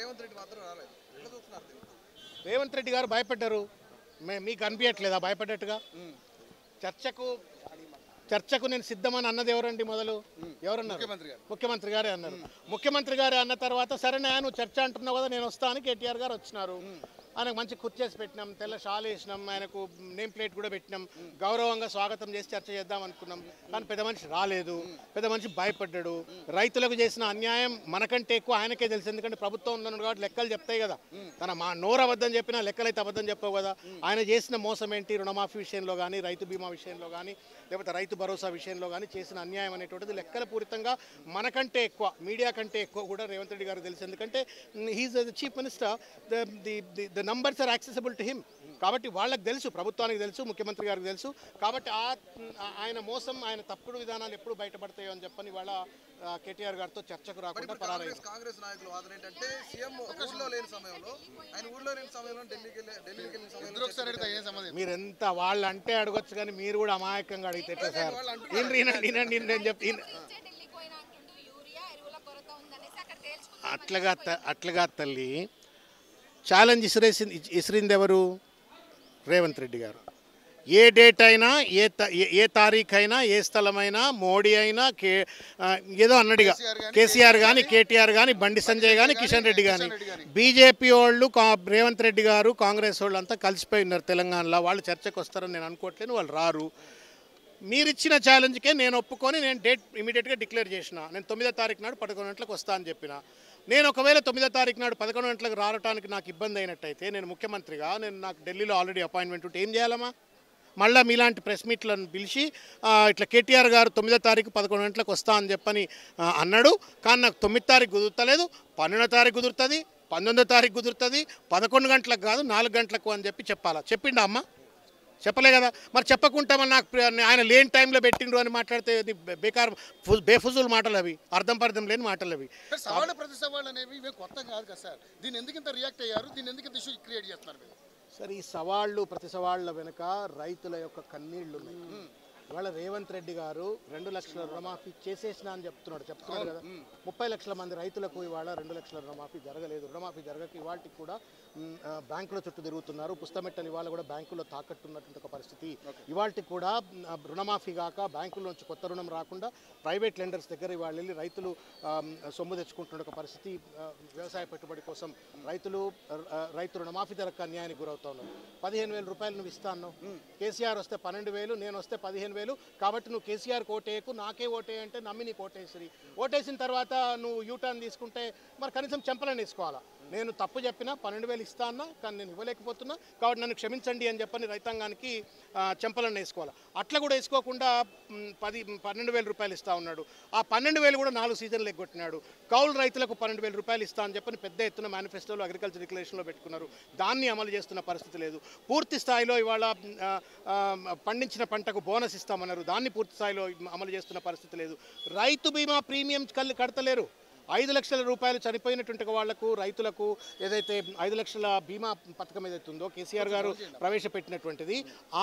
రేవంత్ రెడ్డి మాత్రం రాలేదు. ఎట్లా చూస్తున్నారు దీన్ని? రేవంత్ రెడ్డి గారు భయపడ్డారు. మీకు అనిపించట్లేదా భయపడ్డట్టుగా? చర్చకు నేను సిద్ధమని అన్నది ఎవరండి? మొదలు ఎవరన్నారు? ముఖ్యమంత్రి గారే అన్నారు. ముఖ్యమంత్రి గారే అన్న తర్వాత సరే నువ్వు చర్చ అంటున్నావు కదా, నేను వస్తాను. కేటీఆర్ గారు వచ్చినారు. ఆయనకు మంచి కుర్చేసి పెట్టినాం, తెల్ల షాల్ వేసినాం, ఆయనకు నేమ్ ప్లేట్ కూడా పెట్టినాం, గౌరవంగా స్వాగతం చేసి చర్చ చేద్దాం అనుకున్నాం. కానీ పెద్ద మనిషి రాలేదు, పెద్ద మనిషి భయపడ్డాడు. రైతులకు చేసిన అన్యాయం మనకంటే ఎక్కువ ఆయనకే తెలుసు. ఎందుకంటే ప్రభుత్వం ఉన్నాడు కాబట్టి లెక్కలు చెప్తాయి కదా. మా నోరు అబద్ధం చెప్పినా లెక్కలైతే అబద్ధం చెప్పవు కదా. ఆయన చేసిన మోసం ఏంటి? రుణమాఫీ విషయంలో కానీ, రైతు బీమా విషయంలో కానీ, లేకపోతే రైతు భరోసా విషయంలో కానీ చేసిన అన్యాయం అనేటువంటిది లెక్కల పూరితంగా మనకంటే ఎక్కువ, మీడియా కంటే ఎక్కువ కూడా రేవంత్ రెడ్డి గారు తెలుసు. ఎందుకంటే he is the chief minister, the numbers are accessible to him. కాబట్టి వాళ్ళకి తెలుసు, ప్రభుత్వానికి తెలుసు, ముఖ్యమంత్రి గారికి తెలుసు. కాబట్టి ఆయన మోసం, ఆయన తప్పుడు విధానాలు ఎప్పుడు బయటపడతాయో అని చెప్పని వాళ్ళ కేటీఆర్ గారితో చర్చకు రాకుండా పరారైంది. కాంగ్రెస్ నాయకులు వాదన ఏంటంటే సీఎం ఊళ్ళో లేని సమయంలో, ఆయన ఊళ్ళో లేని సమయంలో ఢిల్లీకి వెళ్ళిన సమయంలో మీరు ఎంత వాళ్ళు అంటే అడగొచ్చు, కానీ మీరు కూడా అమాయకంగా అడిగితే ఎట్లా సార్? నేను చెప్పి అట్లుగా తల్లి ఛాలెంజ్ ఇసిరింది ఎవరు? రేవంత్ రెడ్డి గారు. ఏ డేట్ అయినా, ఏ తారీఖు అయినా, ఏ స్థలమైనా, మోడీ అయినా, ఏదో అన్నట్టుగా కేసీఆర్ కానీ, కేటీఆర్ కానీ, బండి సంజయ్ కానీ, కిషన్ రెడ్డి కానీ, బీజేపీ వాళ్ళు, రేవంత్ రెడ్డి గారు, కాంగ్రెస్ వాళ్ళు అంతా కలిసిపోయి ఉన్నారు తెలంగాణలో. వాళ్ళు చర్చకు వస్తారని నేను అనుకోవట్లేను, వాళ్ళు రారు. మీరిచ్చిన ఛాలెంజ్కే నేను ఒప్పుకొని నేను డేట్ ఇమీడియట్గా డిక్లేర్ చేసిన. నేను 9వ తారీఖు నాడు 11 గంటలకు వస్తా అని చెప్పిన. నేను ఒకవేళ 9వ తారీఖు నాడు 11 గంటలకు రావడానికి నాకు ఇబ్బంది అయినట్టయితే, నేను ముఖ్యమంత్రిగా, నాకు ఢిల్లీలో ఆల్రెడీ అపాయింట్మెంట్ ఉంటే ఏం చేయాలమ్మా? మళ్ళీ మీలాంటి ప్రెస్ మీట్లను పిలిచి ఇట్లా కేటీఆర్ గారు 9వ తారీఖు 11 గంటలకు వస్తా అని చెప్పని అన్నాడు. కానీ నాకు 9వ తారీఖు కుదురుతలేదు, 12వ తారీఖు కుదురుతుంది, 19వ తారీఖు కుదురుతుంది, 11 గంటలకు కాదు 4 గంటలకు అని చెప్పి చెప్పాలా? చెప్పిండా అమ్మ? చెప్పలే కదా. మరి చెప్పకుండా నాకు ఆయన లేని టైంలో పెట్టిండ్రు అని మాట్లాడితే బేకార్, బేఫుజుల్ మాటలు అవి, అర్థం లేని మాటలు అవి. సవాళ్ళు ప్రతి సవాళ్ళు అనేవి ఇవే కొత్త కాదు కదా సార్. దీన్ని ఎందుకు ఇంత రియాక్ట్ అయ్యారు? దీన్ని ఎందుకు ఇంత ఇష్యూ క్రియేట్ చేస్తున్నారు? సార్, ఈ సవాళ్ళు, ప్రతి సవాళ్ళ వెనుక రైతుల యొక్క కన్నీళ్లు ఉన్నాయి. ఇవాళ రేవంత్ రెడ్డి గారు 2 లక్షల రుణమాఫీ చేసేసినా అని చెప్తున్నాడు కదా. 30 లక్షల మంది రైతులకు ఇవాళ 2 లక్షల రుణమాఫీ జరగలేదు. రుణమాఫీ జరగక ఇవాళకి కూడా బ్యాంకుల చుట్టూ తిరుగుతున్నారు. పుస్తమెట్టని ఇవాళ కూడా బ్యాంకుల్లో తాకట్టున్నటువంటి ఒక పరిస్థితి. ఇవాళకి కూడా రుణమాఫీ కాక బ్యాంకుల నుంచి కొత్త రుణం రాకుండా ప్రైవేట్ లెండర్స్ దగ్గర ఇవాళ వెళ్ళి రైతులు సొమ్ము తెచ్చుకుంటున్న ఒక పరిస్థితి. వ్యవసాయ పెట్టుబడి కోసం రైతు రుణమాఫీ జరగక అన్యాయానికి గురవుతా ఉన్నారు. 15,000 రూపాయలు నువ్వు ఇస్తా అన్నావు. కేసీఆర్ వస్తే 12,000, నేను వస్తే 15,000. కాబట్టి నువ్వు కేసీఆర్కి ఓటేయకు, నాకే ఓటేయ అంటే నమ్మి నీకు ఓటేసిన తర్వాత నువ్వు యూటర్న్ తీసుకుంటే మరి కనీసం చెంపలని వేసుకోవాలా? నేను తప్పు చెప్పినా 12,000 ఇస్తా అన్నా, కానీ నేను ఇవ్వలేకపోతున్నా, కాబట్టి నన్ను క్షమించండి అని చెప్పని రైతాంగానికి చెంపలను వేసుకోవాలి. అట్లా కూడా వేసుకోకుండా 12,000 రూపాయలు ఇస్తా ఉన్నాడు. ఆ 12,000 కూడా 4 సీజన్లు ఎగ్గొట్టినాడు. కౌలు రైతులకు 12,000 రూపాయలు ఇస్తా అని చెప్పని పెద్ద ఎత్తున మేనిఫెస్టోలో, అగ్రికల్చర్ డిక్లరేషన్లో పెట్టుకున్నారు. దాన్ని అమలు చేస్తున్న పరిస్థితి లేదు. పూర్తి స్థాయిలో ఇవాళ పండించిన పంటకు బోనస్ ఇస్తామన్నారు. దాన్ని పూర్తి స్థాయిలో అమలు చేస్తున్న పరిస్థితి లేదు. రైతు బీమా ప్రీమియం కడతలేరు. 5 లక్షల రూపాయలు చనిపోయినటువంటి వాళ్లకు, రైతులకు ఏదైతే 5 లక్షల బీమా పథకం ఏదైతే ఉందో కేసీఆర్ గారు ప్రవేశపెట్టినటువంటిది,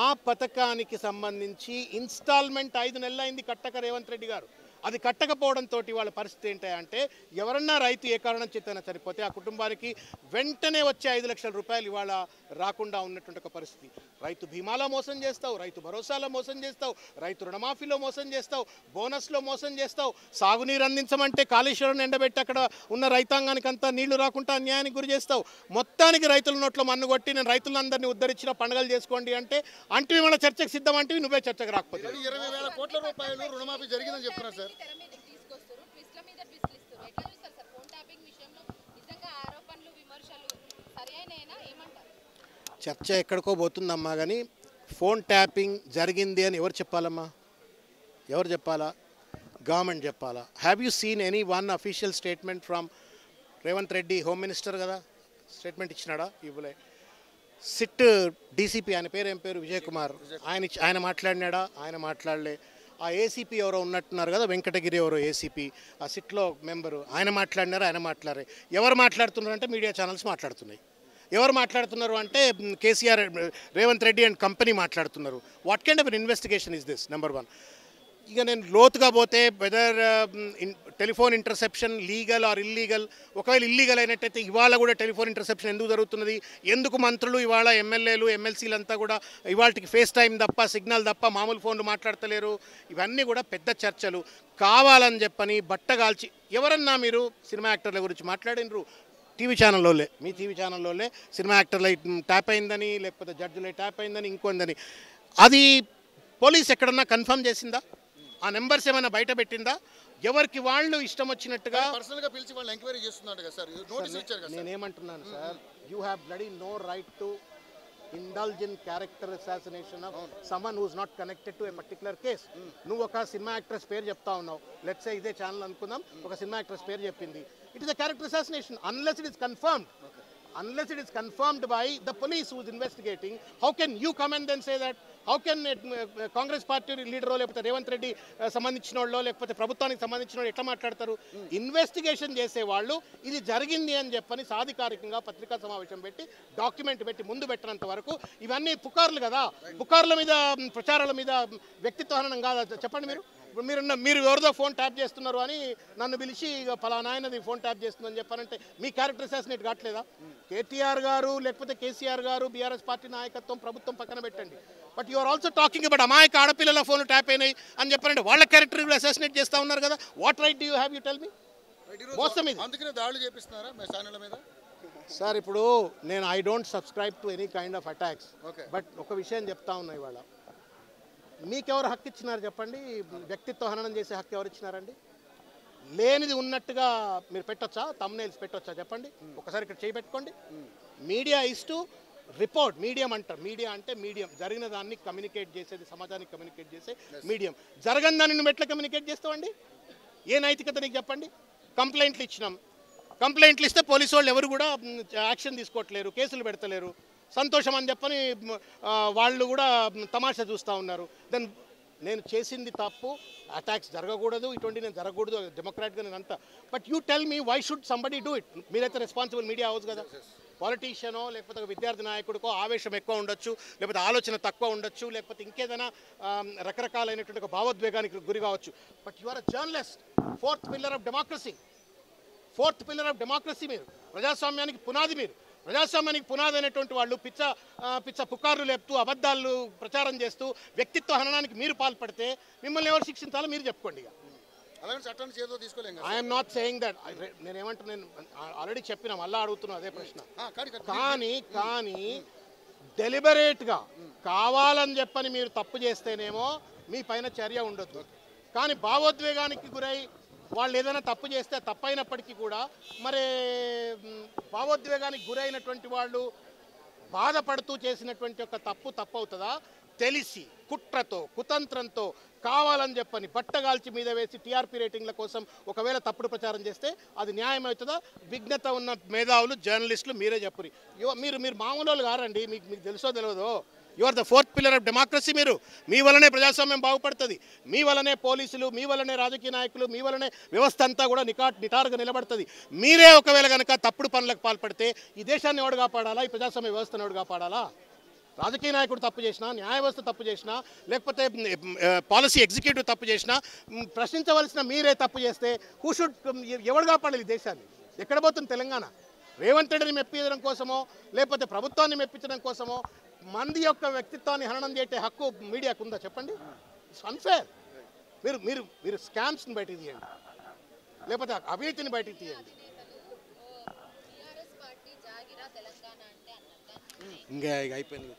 ఆ పథకానికి సంబంధించి ఇన్స్టాల్మెంట్ 5 నెలలు అయింది కట్టక రేవంత్ రెడ్డి గారు. అది కట్టకపోవడంతో వాళ్ళ పరిస్థితి ఏంటంటే, ఎవరన్నా రైతు ఏ కారణం చేతైనా చనిపోతే ఆ కుటుంబానికి వెంటనే వచ్చే 5 లక్షల రూపాయలు ఇవాళ రాకుండా ఉన్నటువంటి ఒక పరిస్థితి. రైతు బీమాలో మోసం చేస్తావు, రైతు భరోసాలో మోసం చేస్తావు, రైతు రుణమాఫీలో మోసం చేస్తావు, బోనస్లో మోసం చేస్తావు. సాగునీరు అందించమంటే కాళేశ్వరం ఎండబెట్టి అక్కడ ఉన్న రైతాంగానికి అంతా నీళ్లు రాకుండా అన్యాయానికి గురి చేస్తావు. మొత్తానికి రైతుల నోట్లో మన్ను కొట్టి నేను రైతులందరినీ ఉద్ధరించిన పండుగలు చేసుకోండి అంటే వాళ్ళ చర్చకు సిద్ధం అంటే నువ్వే చర్చకు రాకపోతే 20,000 కోట్ల రూపాయలు రుణమాఫీ జరిగిందని చెప్తున్నారు సార్. చర్చ ఎక్కడికో పోతుందమ్మా, కానీ ఫోన్ ట్యాపింగ్ జరిగింది అని ఎవరు చెప్పాలమ్మా? ఎవరు చెప్పాలా? గవర్నమెంట్ చెప్పాలా? Have you seen any one official statement from Revanth Reddy? Home minister కదా, స్టేట్మెంట్ ఇచ్చినాడా? ఇవ్వలే. సిట్ డీసీపీ, ఆయన పేరు ఏం పేరు? విజయ్ కుమార్, ఆయన మాట్లాడినాడా? ఆయన మాట్లాడలే. ఆ ఏసీపీ ఎవరో ఉన్నట్టున్నారు కదా, వెంకటగిరి ఎవరో ఏసీపీ, ఆ సిట్లో మెంబరు, ఆయన మాట్లాడినారా? ఆయన మాట్లాడే. ఎవరు మాట్లాడుతున్నారంటే మీడియా ఛానల్స్ మాట్లాడుతున్నాయి. ఎవరు మాట్లాడుతున్నారు అంటే KCR, Revanth Reddy and company మాట్లాడుతున్నారు. What kind of an investigation is this? Number 1. ఇక నేను లోతుగా పోతే whether telephone interception legal or illegal, ఒకవేళ ఇల్లీగల్ అయినట్టయితే ఇవాళ కూడా టెలిఫోన్ ఇంటర్సెప్షన్ ఎందుకు జరుగుతున్నది, ఎందుకు మంత్రులు ఇవాళ ఎమ్మెల్యేలు ఎమ్మెల్సీలు అంతా కూడా ఇవాళకి ఫేస్ టైం తప్ప సిగ్నల్ తప్ప మామూలు ఫోన్లు మాట్లాడతలేరు, ఇవన్నీ కూడా పెద్ద చర్చలు. కావాలని చెప్పని బట్టగాల్చి ఎవరన్నా మీరు సినిమా యాక్టర్ల గురించి మాట్లాడినరు టీవీ ఛానల్లోలే, మీ టీవీ ఛానల్లోలే సినిమా యాక్టర్లు ట్యాప్ అయిందని లేకపోతే జడ్జిలే ట్యాప్ అయిందని ఇంకొందని, అది పోలీస్ ఎక్కడన్నా కన్ఫర్మ్ చేసిందా? ఆ నెంబర్స్ ఏమైనా బయట పెట్టిందా? ఎవరికి వాళ్ళు ఇష్టం వచ్చినట్టుగా పర్సనల్గా పిలిచి వాళ్ళు ఎంక్వైరీ చేస్తున్నారు కదా సార్, నోటీస్ ఇచ్చారు కదా. నేనేమంటున్నాను sir, you have bloody no right to indulge in character assassination of someone who is not connected to a particular case. నువ్వు ఒక సినిమా యాక్ట్రెస్ పేరు చెప్తా ఉన్నావు, లెట్స్ సే ఇదే ఛానల్ అనుకుందాం, ఒక సినిమా యాక్ట్రెస్ పేరు చెప్పింది, it is a character assassination unless it is confirmed. Unless it is confirmed by the police who is investigating, how can you come and then say that? How can Congress party లీడరో లేకపోతే రేవంత్ రెడ్డి సంబంధించిన వాళ్ళు లేకపోతే ప్రభుత్వానికి సంబంధించిన వాళ్ళు ఎట్లా మాట్లాడతారు? ఇన్వెస్టిగేషన్ చేసేవాళ్ళు ఇది జరిగింది అని చెప్పని సాధికారికంగా పత్రికా సమావేశం పెట్టి డాక్యుమెంట్ పెట్టి ముందు పెట్టినంత వరకు ఇవన్నీ పుకార్లు కదా. పుకార్ల మీద ప్రచారాల మీద వ్యక్తిత్వ హననం కాదా? చెప్పండి. మీరు ఎవరిదో ఫోన్ ట్యాప్ చేస్తున్నారు అని నన్ను పిలిచి ఫలానా ఆయనది ఫోన్ ట్యాప్ చేస్తుందని చెప్పానంటే మీ క్యారెక్టర్ అసాసినేట్ కావట్లేదా? కేటీఆర్ గారు లేకపోతే కేసీఆర్ గారు బీఆర్ఎస్ పార్టీ నాయకత్వం ప్రభుత్వం పక్కన పెట్టండి, but you are also talking about అమాయక ఆడపిల్లల ఫోన్ ట్యాప్ అయినాయి అని చెప్పారంటే వాళ్ళ క్యారెక్టర్ కూడా అసాసినేట్ చేస్తూ ఉన్నారు కదా. What right do you have, you tell మీ? మోసం ఇది. అందుకనే దాడులు చేపిస్తున్నారా మీ ఛానళ్ళ మీద? సార్ ఇప్పుడు నేను I don't subscribe to any kind of attacks, but ఒక విషయం చెప్తా ఉన్నా, ఇవాళ మీకెవరు హక్కు ఇచ్చినారు చెప్పండి? వ్యక్తిత్వ హననం చేసే హక్కు ఎవరు ఇచ్చినారండి? లేనిది ఉన్నట్టుగా మీరు పెట్టొచ్చా? తమ్నైల్స్ పెట్టొచ్చా చెప్పండి? ఒకసారి ఇక్కడ చేయి పెట్టుకోండి. Media is to report, medium అంటారు. మీడియా అంటే మీడియం, జరిగిన దాన్ని కమ్యూనికేట్ చేసేది, సమాజానికి కమ్యూనికేట్ చేసే మీడియం. జరగని దాన్ని నువ్వు ఎట్లా కమ్యూనికేట్ చేస్తావండి? ఏ నైతికత నీకు చెప్పండి? కంప్లైంట్లు ఇచ్చినాం, కంప్లైంట్లు ఇస్తే పోలీసు వాళ్ళు ఎవరు కూడా యాక్షన్ తీసుకోవట్లేరు, కేసులు పెడతలేరు, సంతోషం అని చెప్పని వాళ్ళు కూడా తమాషా చూస్తూ ఉన్నారు. దెన్ నేను చేసింది తప్పు, అటాక్స్ జరగకూడదు, ఇటువంటి నేను జరగకూడదు, డెమోక్రాట్గా నేను అంతా. But you tell me why should somebody do it? మీరైతే రెస్పాన్సిబుల్ మీడియా హౌస్ కదా. పాలిటీషియనో లేకపోతే ఒక విద్యార్థి నాయకుడికో ఆవేశం ఎక్కువ ఉండొచ్చు, లేకపోతే ఆలోచన తక్కువ ఉండొచ్చు, లేకపోతే ఇంకేదైనా రకరకాలైనటువంటి ఒక భావోద్వేగానికి గురి కావచ్చు. But you are a journalist, fourth pillar of democracy. Fourth pillar of democracy మీరు, ప్రజాస్వామ్యానికి పునాది మీరు. ప్రజాస్వామ్యానికి పునాది అయినటువంటి వాళ్ళు పిచ్చ పుకార్లు లేపుతూ అబద్ధాలు ప్రచారం చేస్తూ వ్యక్తిత్వ హననానికి మీరు పాల్పడితే మిమ్మల్ని ఎవరు శిక్షించాలో మీరు చెప్పుకోండి. I'm not saying that. నేనేమంటున్నాను, ఆల్రెడీ చెప్పినా, మళ్ళీ అడుగుతున్నా అదే ప్రశ్న. కానీ డెలిబరేట్గా కావాలని చెప్పని మీరు తప్పు చేస్తేనేమో మీ పైన చర్య ఉండొద్దు. కానీ భావోద్వేగానికి గురై వాళ్ళు ఏదైనా తప్పు చేస్తే తప్పైనప్పటికీ కూడా మరి భావోద్వేగానికి గురైనటువంటి వాళ్ళు బాధపడుతూ చేసినటువంటి ఒక తప్పు అవుతుందా? తెలిసి కుట్రతో కుతంత్రంతో కావాలని చెప్పని బట్టగాల్చి మీద వేసి టీఆర్పీ రేటింగ్ల కోసం ఒకవేళ తప్పుడు ప్రచారం చేస్తే అది న్యాయం అవుతుందా? విఘ్నత ఉన్న మేధావులు జర్నలిస్టులు మీరే చెప్పురి. మీరు మామూలు వాళ్ళు కారండి, మీకు తెలుసో తెలియదో. You are the fourth pillar of democracy. మీరు, మీ వల్లనే ప్రజాస్వామ్యం బాగుపడుతుంది, మీ వల్లనే పోలీసులు, మీ వల్లనే రాజకీయ నాయకులు, మీ వల్లనే వ్యవస్థ అంతా కూడా నిటారుగా నిలబడుతుంది. మీరే ఒకవేళ కనుక తప్పుడు పనులకు పాల్పడితే ఈ దేశాన్ని ఎవడు కాపాడాలా? ఈ ప్రజాస్వామ్య వ్యవస్థను ఎవడు కాపాడాలా? రాజకీయ నాయకుడు తప్పు చేసినా, న్యాయ వ్యవస్థ తప్పు చేసినా, లేకపోతే పాలసీ ఎగ్జిక్యూటివ్ తప్పు చేసినా ప్రశ్నించవలసిన మీరే తప్పు చేస్తే ఎవడు కాపాడాలి ఈ దేశాన్ని? ఎక్కడ పోతుంది తెలంగాణ? రేవంత్ రెడ్డిని మెప్పించడం కోసమో లేకపోతే ప్రభుత్వాన్ని మెప్పించడం కోసమో మంది యొక్క వ్యక్తిత్వాన్ని హననం చేసే హక్కు మీడియాకు ఉందా చెప్పండి? It's unfair. మీరు స్కామ్స్ని బయటికి తీయండి, లేకపోతే అవినీతిని బయటికి తీయండి. ఇంకా అయిపోయింది.